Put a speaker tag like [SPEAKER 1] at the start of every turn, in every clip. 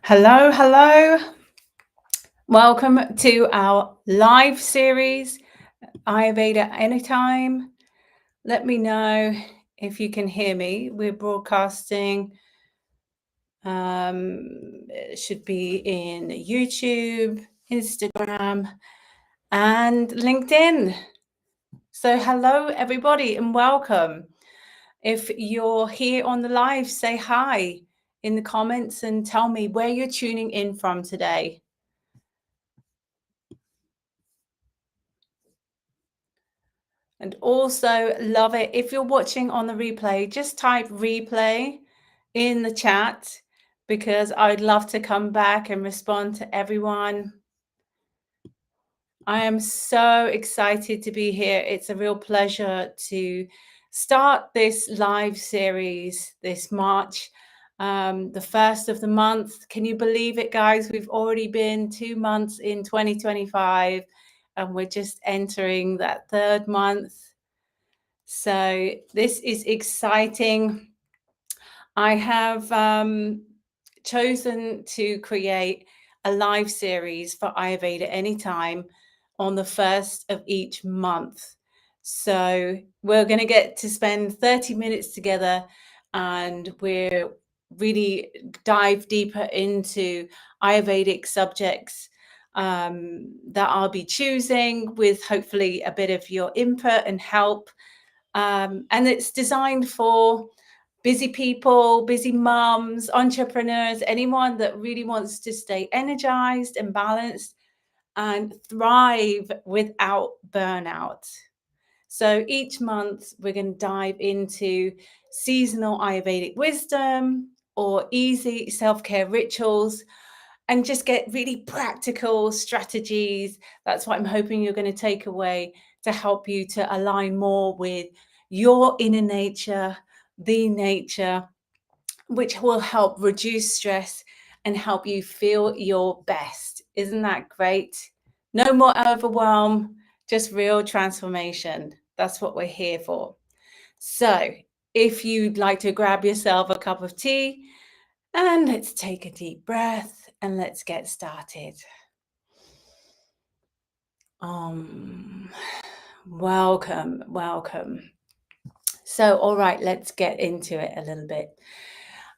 [SPEAKER 1] Hello, hello. Welcome to our live series, Ayurveda Anytime. Let me know if you can hear me. We're broadcasting, it should be in YouTube, Instagram, and LinkedIn. So, hello, everybody, and welcome. If you're here on the live, say hi in the comments and tell me where you're tuning in from today. And also love it. If you're watching on the replay, just type replay in the chat because I'd love to come back and respond to everyone. I am so excited to be here. It's a real pleasure to start this live series this March, the first of the month. Can you believe it, guys? We've already been 2 months in 2025 and we're just entering that third month. So this is exciting. I have chosen to create a live series for Ayurveda Anytime on the first of each month. So we're going to get to spend 30 minutes together and we're really dive deeper into Ayurvedic subjects that I'll be choosing with hopefully a bit of your input and help. And it's designed for busy people, busy mums, entrepreneurs, anyone that really wants to stay energized and balanced and thrive without burnout. So each month we're going to dive into seasonal Ayurvedic wisdom or easy self-care rituals and just get really practical strategies. That's what I'm hoping you're going to take away to help you to align more with your inner nature, the nature, which will help reduce stress and help you feel your best. Isn't that great? No more overwhelm, just real transformation. That's what we're here for. So if you'd like to grab yourself a cup of tea, and let's take a deep breath and let's get started. Welcome, welcome. So, all right, let's get into it a little bit.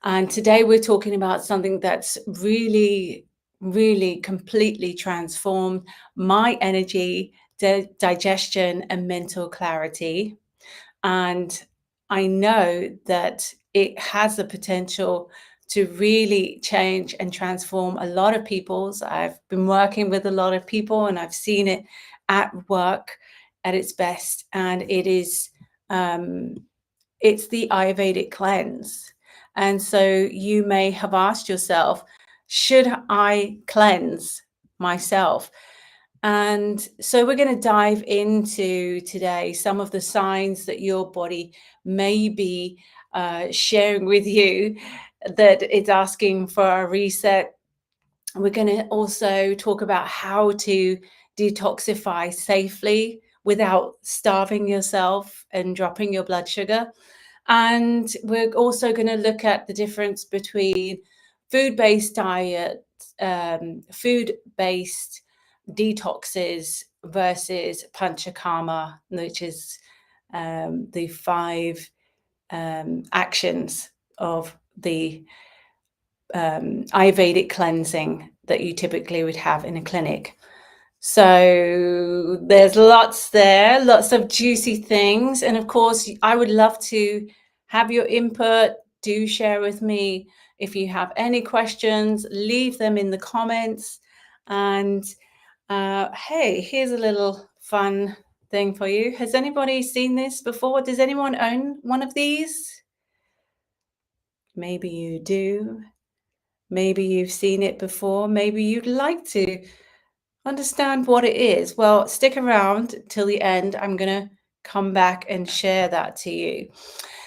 [SPEAKER 1] And today we're talking about something that's really, really completely transformed my energy, digestion, and mental clarity. And I know that it has the potential to really change and transform a lot of people's. I've been working with a lot of people and I've seen it at work at its best. And it is, it's the Ayurvedic cleanse. And so you may have asked yourself, should I cleanse myself? And so we're going to dive into today some of the signs that your body may be sharing with you that it's asking for a reset. We're going to also talk about how to detoxify safely without starving yourself and dropping your blood sugar. And we're also going to look at the difference between food-based diet, food-based detoxes versus panchakarma, which is the 5 actions of the Ayurvedic cleansing that you typically would have in a clinic. So there's lots there, lots of juicy things. And of course, I would love to have your input. Do share with me if you have any questions, leave them in the comments. And hey, here's a little fun thing for you. Has anybody seen this before? Does anyone own one of these? Maybe you do. Maybe you've seen it before. Maybe you'd like to understand what it is. Well, stick around till the end. I'm going to come back and share that to you.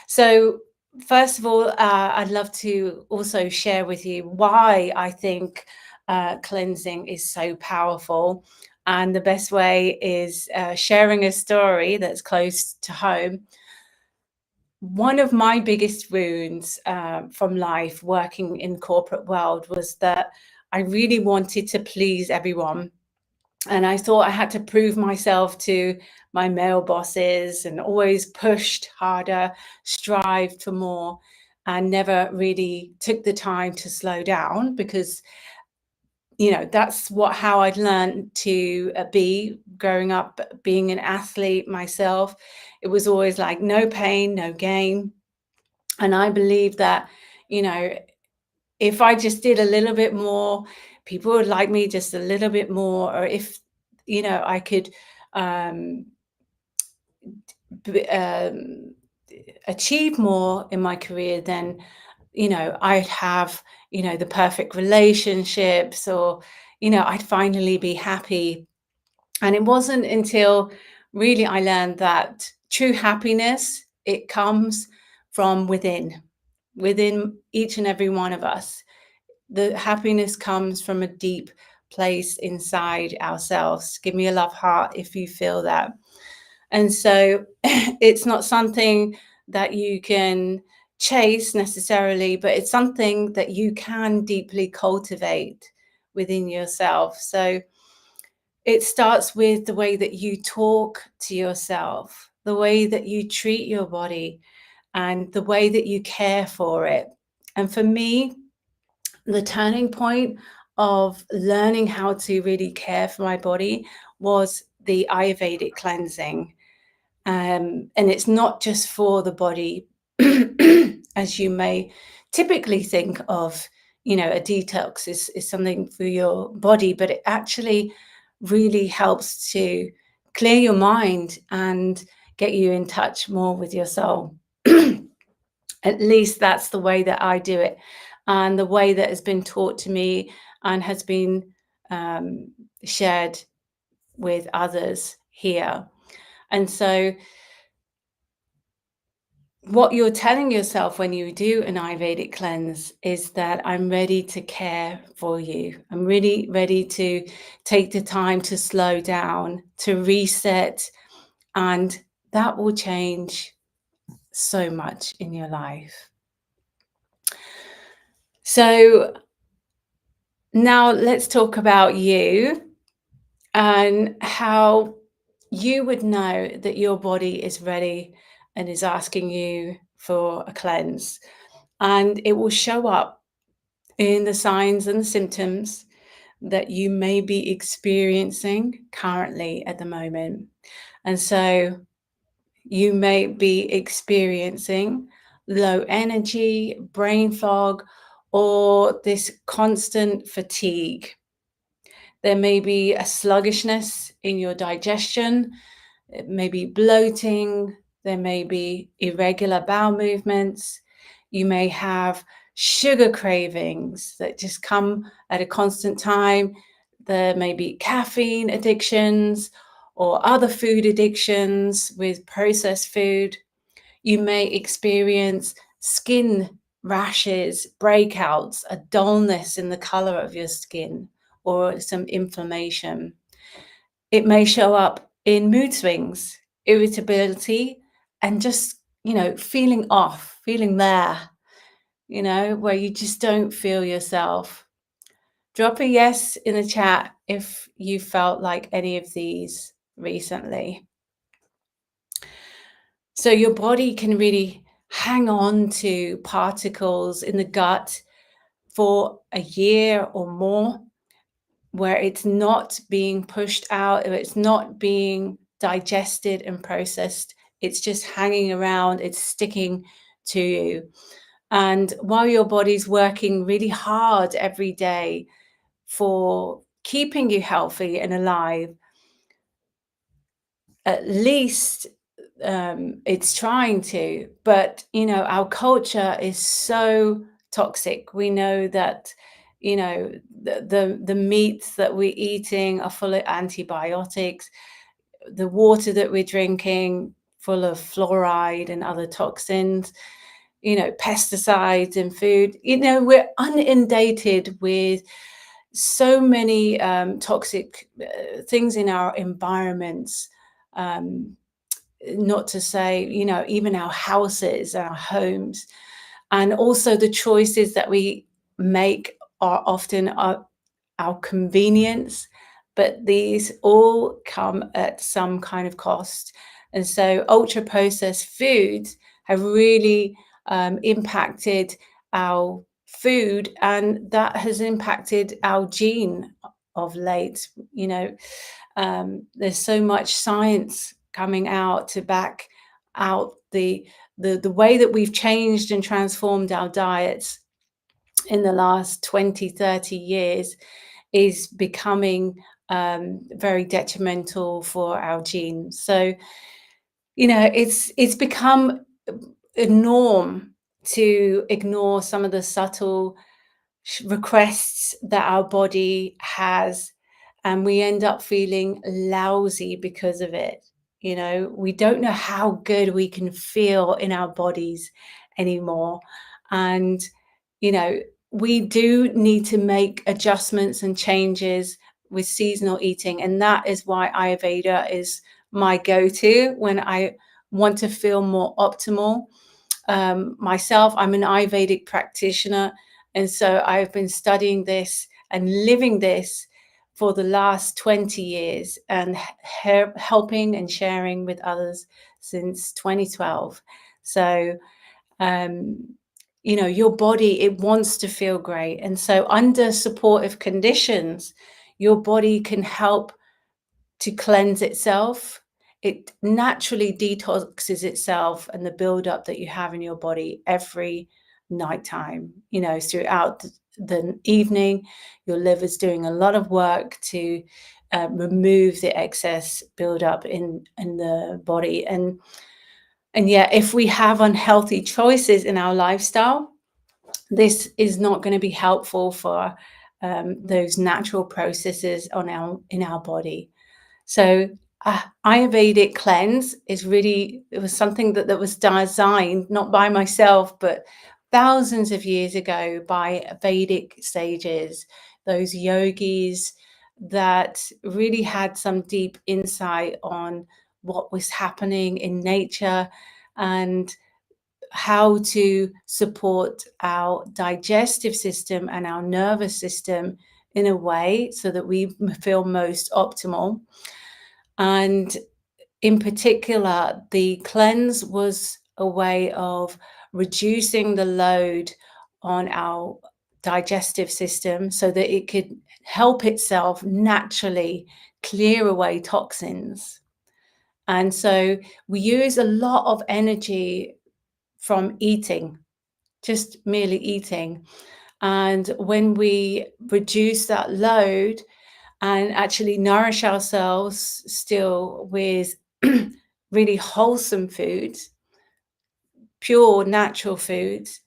[SPEAKER 1] So first of all, I'd love to also share with you why I think cleansing is so powerful. And the best way is sharing a story that's close to home. one of my biggest wounds from life working in corporate world was that I really wanted to please everyone. And I thought I had to prove myself to my male bosses and always pushed harder, strived for more, and never really took the time to slow down because, that's how I'd learned to be growing up, being an athlete myself. It was always like no pain, no gain. And I believe that, you know, if I just did a little bit more, people would like me just a little bit more, or if, I could um, um, achieve more in my career, then, I'd have, the perfect relationships, or, I'd finally be happy. And it wasn't until really I learned that true happiness, it comes from within each and every one of us. The happiness comes from a deep place inside ourselves. Give me a love heart if you feel that. And so it's not something that you can chase necessarily, but it's something that you can deeply cultivate within yourself. So it starts with the way that you talk to yourself, the way that you treat your body, and the way that you care for it. And for me, the turning point of learning how to really care for my body was the Ayurvedic cleansing. And it's not just for the body, as you may typically think of, a detox is something for your body, but it actually really helps to clear your mind and get you in touch more with your soul. At least that's the way that I do it, and the way that has been taught to me and has been shared with others here. And so what you're telling yourself when you do an Ayurvedic cleanse is that I'm ready to care for you. I'm really ready to take the time to slow down, to reset, and that will change so much in your life. So now let's talk about you and how you would know that your body is ready and is asking you for a cleanse. And it will show up in the signs and the symptoms that you may be experiencing currently at the moment. And so you may be experiencing low energy, brain fog, or this constant fatigue. There may be a sluggishness in your digestion. It may be bloating. There may be irregular bowel movements. You may have sugar cravings that just come at a constant time. There may be caffeine addictions or other food addictions with processed food. You may experience skin rashes, breakouts, a dullness in the color of your skin, or some inflammation. It may show up in mood swings, irritability, and just, feeling off, feeling there, where you just don't feel yourself. Drop a yes in the chat if you felt like any of these recently. So your body can really hang on to particles in the gut for a year or more, where it's not being pushed out, or it's not being digested and processed. It's just hanging around, it's sticking to you. And while your body's working really hard every day for keeping you healthy and alive, at least it's trying to. But our culture is so toxic. We know that the meats that we're eating are full of antibiotics, the water that we're drinking full of fluoride and other toxins, pesticides in food. We're inundated with so many toxic things in our environments. not to say, even our houses, our homes, and also the choices that we make are often our convenience, but these all come at some kind of cost. And so ultra processed foods have really impacted our food, and that has impacted our gene of late. There's so much science coming out to back out the way that we've changed and transformed our diets in the last 20, 30 years is becoming very detrimental for our genes. So, it's become a norm to ignore some of the subtle requests that our body has, and we end up feeling lousy because of it. We don't know how good we can feel in our bodies anymore. And, you know, we do need to make adjustments and changes with seasonal eating. And that is why Ayurveda is my go-to when I want to feel more optimal. Myself, I'm an Ayurvedic practitioner, and so I've been studying this and living this for the last 20 years and helping and sharing with others since 2012. So, your body, it wants to feel great. And so under supportive conditions, your body can help to cleanse itself. It naturally detoxes itself and the buildup that you have in your body every nighttime. Throughout the evening, your liver's doing a lot of work to remove the excess buildup in the body. And yet, if we have unhealthy choices in our lifestyle, this is not going to be helpful for those natural processes in our body. So Ayurvedic cleanse it was something that was designed not by myself, but thousands of years ago by Vedic sages, those yogis that really had some deep insight on what was happening in nature and how to support our digestive system and our nervous system in a way so that we feel most optimal. And in particular, the cleanse was a way of reducing the load on our digestive system so that it could help itself naturally clear away toxins. And so we use a lot of energy from eating, just merely eating. And when we reduce that load and actually nourish ourselves still with really wholesome foods, pure natural foods,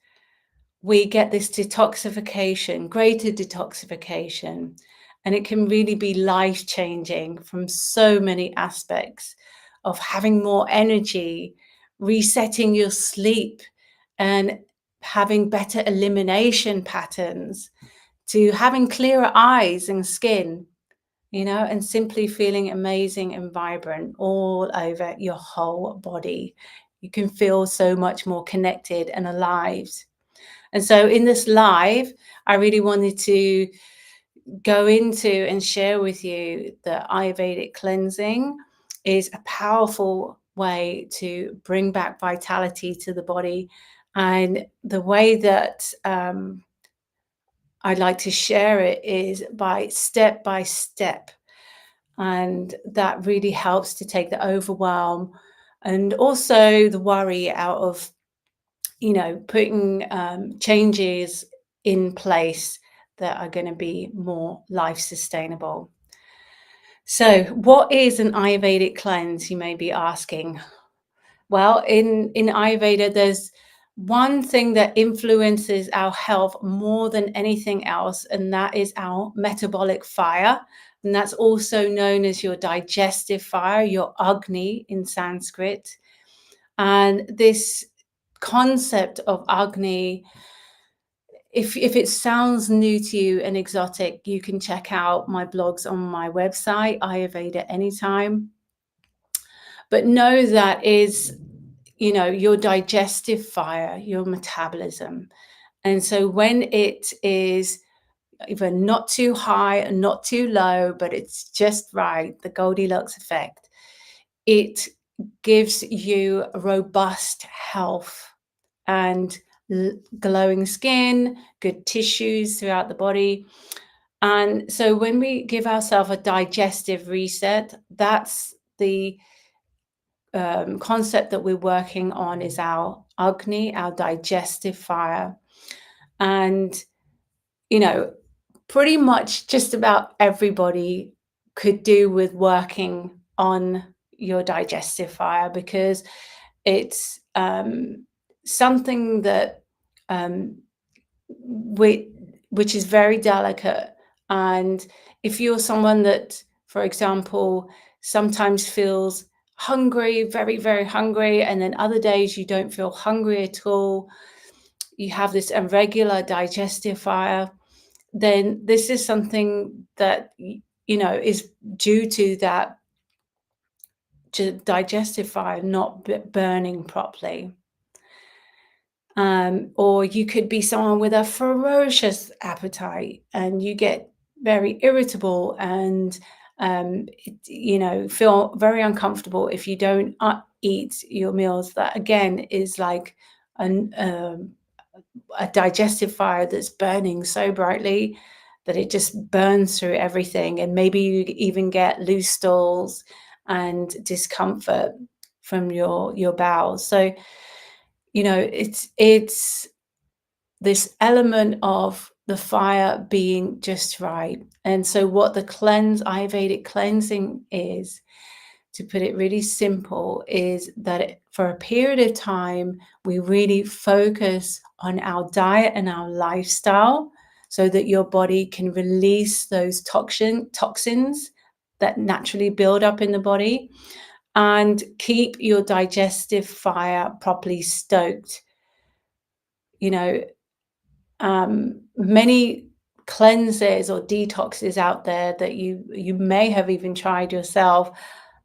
[SPEAKER 1] we get this detoxification, greater detoxification, and it can really be life-changing from so many aspects of having more energy, resetting your sleep, and having better elimination patterns, to having clearer eyes and skin, and simply feeling amazing and vibrant all over your whole body. You can feel so much more connected and alive. And so in this live, I really wanted to go into and share with you that Ayurvedic cleansing is a powerful way to bring back vitality to the body. And the way that I'd like to share it is by step. And that really helps to take the overwhelm and also the worry out of, putting changes in place that are going to be more life sustainable. So what is an Ayurvedic cleanse, you may be asking? Well, in Ayurveda, there's one thing that influences our health more than anything else, and that is our metabolic fire. And that's also known as your digestive fire, your Agni in Sanskrit. And this concept of Agni, if it sounds new to you and exotic, you can check out my blogs on my website, Ayurveda Anytime. But know that is, your digestive fire, your metabolism. And so when it is either not too high and not too low, but it's just right, the Goldilocks effect, it gives you robust health and glowing skin, good tissues throughout the body. And so when we give ourselves a digestive reset, that's the concept that we're working on, is our Agni, our digestive fire. And, pretty much just about everybody could do with working on your digestive fire, because it's something that which is very delicate. And if you're someone that, for example, sometimes feels hungry, very, very hungry, and then other days you don't feel hungry at all, you have this irregular digestive fire, then this is something that, is due to that digestive fire not burning properly. Or you could be someone with a ferocious appetite and you get very irritable and feel very uncomfortable if you don't eat your meals. That again is like a digestive fire that's burning so brightly that it just burns through everything, and maybe you even get loose stools and discomfort from your bowels. So it's this element of the fire being just right. And so what the Ayurvedic cleansing is, to put it really simple, is that for a period of time, we really focus on our diet and our lifestyle so that your body can release those toxins that naturally build up in the body and keep your digestive fire properly stoked. Many cleanses or detoxes out there that you may have even tried yourself,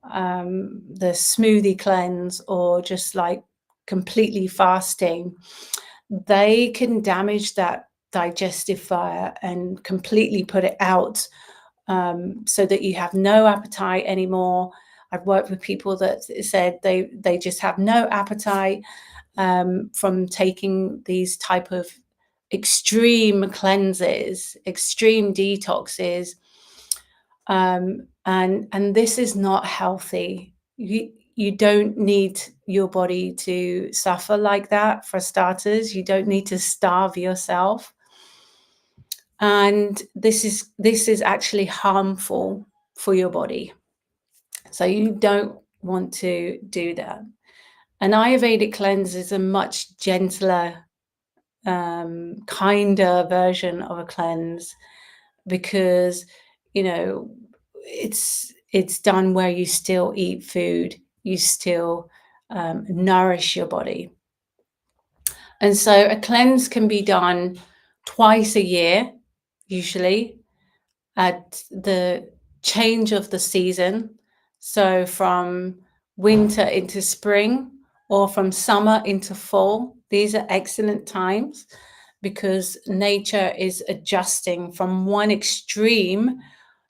[SPEAKER 1] the smoothie cleanse or just like completely fasting, they can damage that digestive fire and completely put it out, so that you have no appetite anymore. I've worked with people that said they just have no appetite from taking these type of extreme cleanses, extreme detoxes, and this is not healthy. You don't need your body to suffer like that. For starters, you don't need to starve yourself, and this is actually harmful for your body. So you don't want to do that. An Ayurvedic cleanse is a much gentler, kinder version of a cleanse, because it's done where you still eat food, you still nourish your body. And so a cleanse can be done twice a year, usually at the change of the season. So from winter into spring, or from summer into fall. These are excellent times because nature is adjusting from one extreme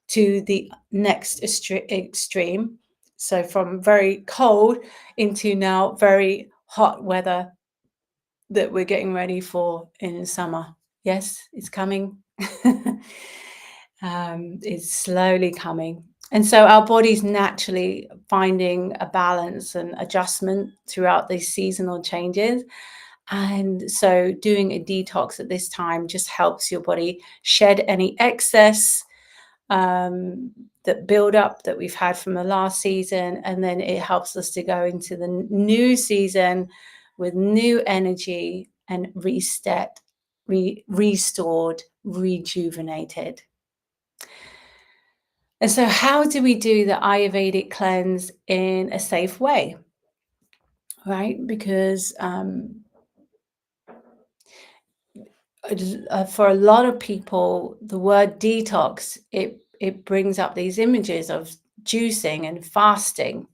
[SPEAKER 1] to the next extreme. So from very cold into now very hot weather that we're getting ready for in summer. Yes, it's coming. It's slowly coming. And so our body's naturally finding a balance and adjustment throughout these seasonal changes. And so doing a detox at this time just helps your body shed any excess that build up that we've had from the last season. And then it helps us to go into the new season with new energy and restored, rejuvenated. And so how do we do the Ayurvedic cleanse in a safe way? Right? Because for a lot of people, the word detox, it brings up these images of juicing and fasting.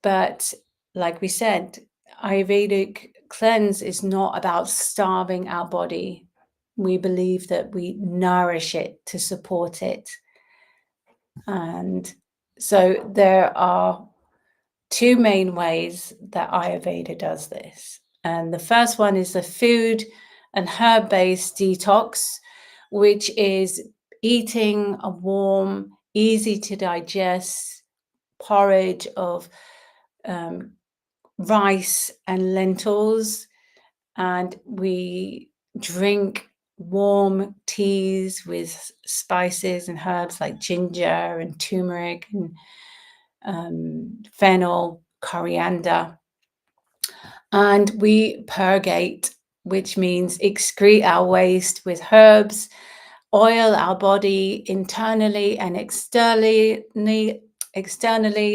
[SPEAKER 1] But like we said, Ayurvedic cleanse is not about starving our body. We believe that we nourish it to support it. And so there are two main ways that Ayurveda does this. And the first one is the food and herb-based detox, which is eating a warm, easy to digest porridge of rice and lentils, and we drink warm teas with spices and herbs like ginger and turmeric and fennel, coriander, and we purgate, which means excrete our waste with herbs, oil our body internally and externally,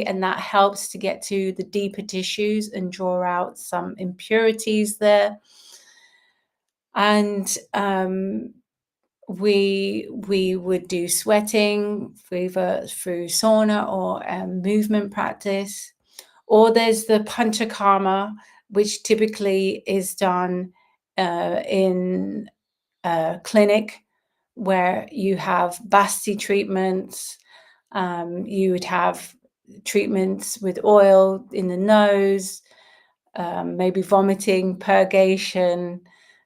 [SPEAKER 1] and that helps to get to the deeper tissues and draw out some impurities there. And we would do sweating either through sauna or movement practice. Or there's the panchakarma, which typically is done in a clinic where you have basti treatments. You would have treatments with oil in the nose, maybe vomiting, purgation,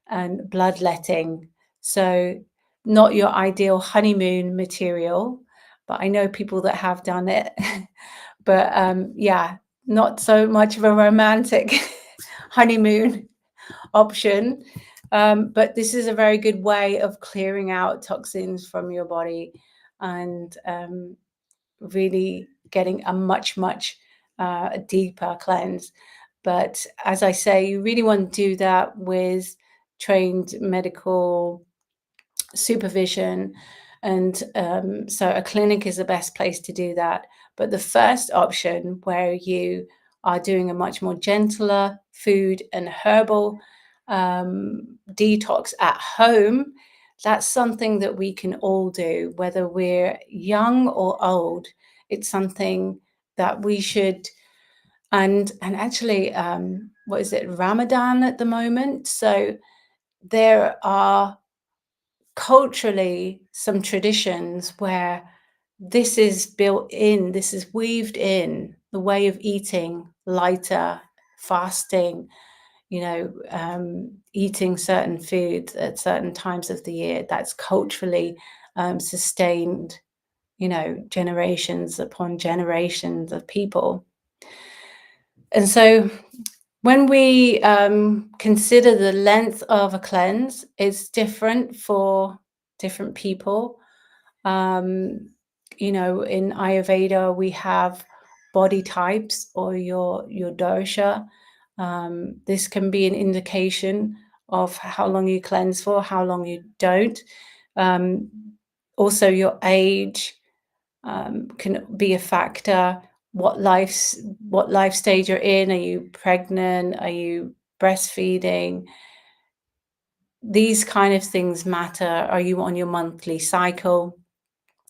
[SPEAKER 1] and bloodletting. So not your ideal honeymoon material, but I know people that have done it. But yeah, not so much of a romantic honeymoon option. But this is a very good way of clearing out toxins from your body and really getting a much deeper cleanse. But as I say, you really want to do that with trained medical supervision. And so a clinic is the best place to do that. But the first option, where you are doing a much more gentler food and herbal detox at home, that's something that we can all do, whether we're young or old. It's something that we should. And actually, what is it, Ramadan at the moment? So there are culturally some traditions where this is built in, this is weaved in, the way of eating lighter, fasting, eating certain foods at certain times of the year. That's culturally sustained, generations upon generations of people. And so when we consider the length of a cleanse, it's different for different people. In Ayurveda, we have body types or your dosha. This can be an indication of how long you cleanse for, how long you don't. Also, your age can be a factor. What life stage you're in? Are you pregnant? Are you breastfeeding? These kind of things matter. Are you on your monthly cycle?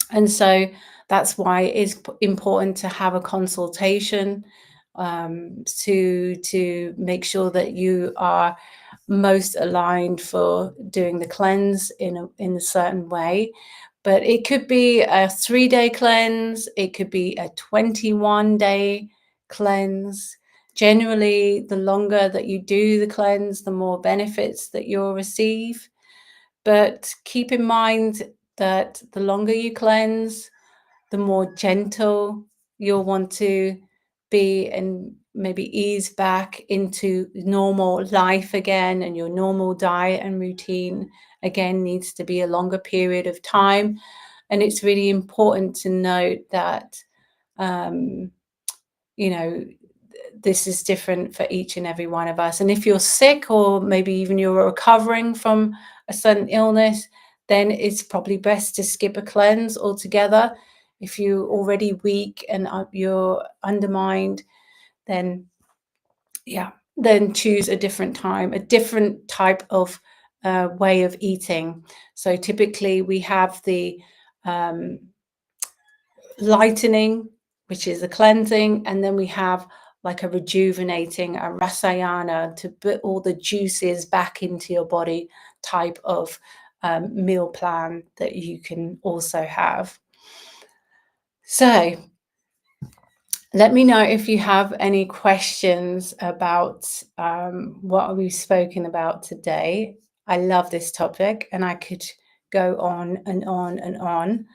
[SPEAKER 1] And so that's why it's important to have a consultation to make sure that you are most aligned for doing the cleanse in a certain way. But it could be a 3-day cleanse. It could be a 21-day cleanse. Generally, the longer that you do the cleanse, the more benefits that you'll receive. But keep in mind that the longer you cleanse, the more gentle you'll want to be and maybe ease back into normal life again, and your normal diet and routine again needs to be a longer period of time. And it's really important to note that this is different for each and every one of us. And if you're sick, or maybe even you're recovering from a sudden illness, then it's probably best to skip a cleanse altogether. If you're already weak and you're undermined, then choose a different time, a different type of way of eating. So typically we have the lightening, which is a cleansing, and then we have like a rejuvenating, a rasayana, to put all the juices back into your body type of meal plan that you can also have. So let me know if you have any questions about what we've spoken about today. I love this topic and I could go on and on and on,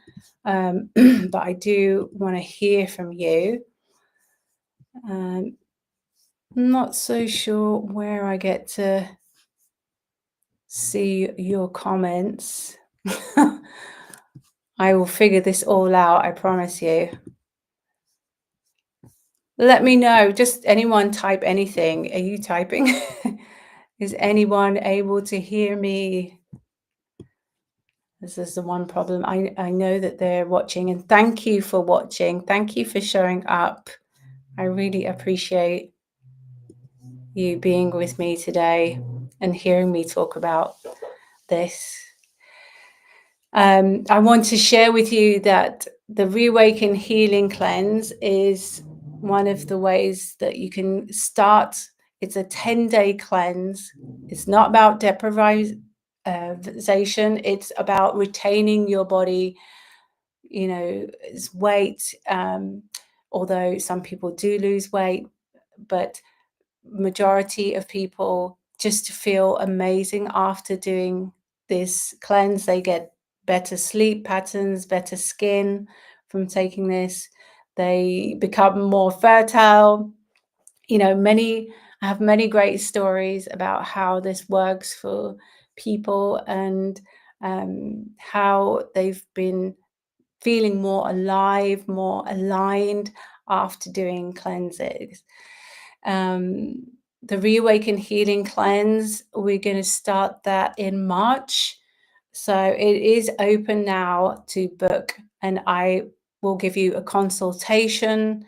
[SPEAKER 1] but I do want to hear from you. I'm not so sure where I get to see your comments. I will figure this all out, I promise you. Let me know. Just anyone type anything. Are you typing? Is anyone able to hear me? This is the one problem. I know that they're watching, and thank you for watching. Thank you for showing up. I really appreciate you being with me today and hearing me talk about this. I want to share with you that the Reawaken Healing Cleanse is one of the ways that you can start. It's a 10-day cleanse. It's not about deprivation. It's about retaining your body, its weight. Although some people do lose weight, but majority of people just feel amazing after doing this cleanse. They get better sleep patterns, better skin from taking this. They become more fertile. I have many great stories about how this works for people, and how they've been feeling more alive, more aligned after doing cleanses. The Reawaken Healing Cleanse, we're going to start that in March. So it is open now to book, and I will give you a consultation,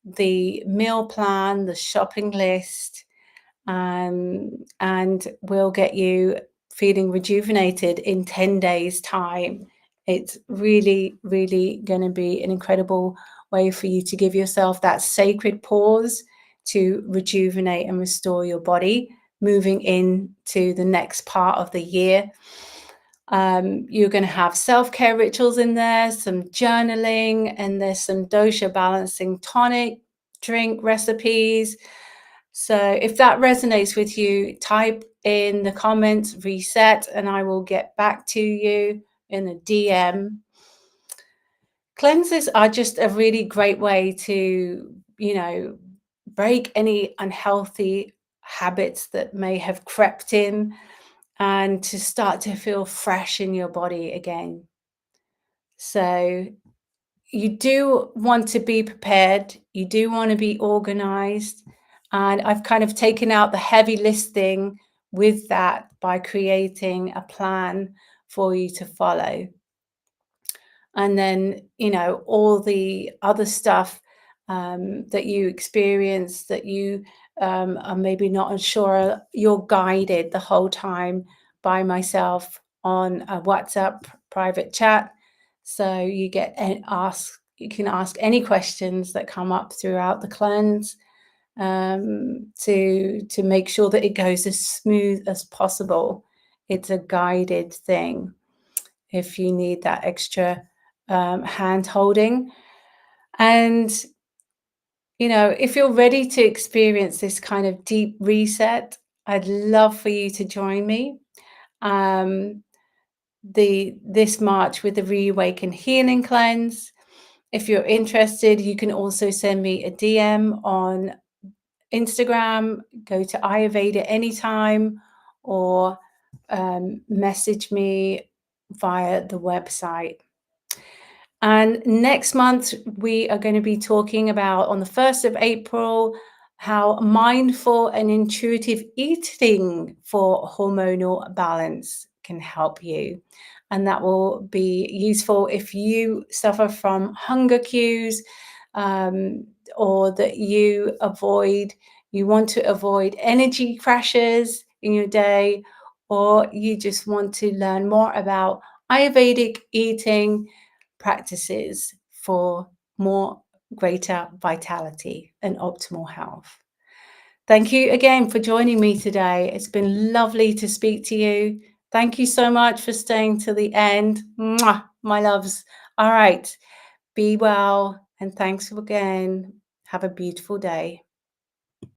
[SPEAKER 1] the meal plan, the shopping list, and we'll get you feeling rejuvenated in 10 days' time. It's really, really going to be an incredible way for you to give yourself that sacred pause to rejuvenate and restore your body, moving into the next part of the year. You're going to have self-care rituals in there, some journaling, and there's some dosha balancing tonic drink recipes. So if that resonates with you, type in the comments reset and I will get back to you in a DM. Cleanses are just a really great way to, break any unhealthy habits that may have crept in, and to start to feel fresh in your body again. So you do want to be prepared. You do want to be organized. And I've kind of taken out the heavy lifting with that by creating a plan for you to follow. And then, all the other stuff that you experience that you are maybe not unsure, you're guided the whole time by myself on a WhatsApp private chat. So you can ask any questions that come up throughout the cleanse, to make sure that it goes as smooth as possible. It's a guided thing. If you need that extra hand holding, and if you're ready to experience this kind of deep reset, I'd love for you to join me this March with the Reawaken Healing Cleanse. If you're interested, you can also send me a DM on Instagram, go to Ayurveda anytime, or message me via the website. And next month, we are going to be talking about, on the 1st of April, how mindful and intuitive eating for hormonal balance can help you. And that will be useful if you suffer from hunger cues, or that you want to avoid energy crashes in your day, or you just want to learn more about Ayurvedic eating practices for more greater vitality and optimal health. Thank you again for joining me today. It's been lovely to speak to you. Thank you so much for staying to the end. Mwah, my loves. All right. Be well. And thanks again. Have a beautiful day.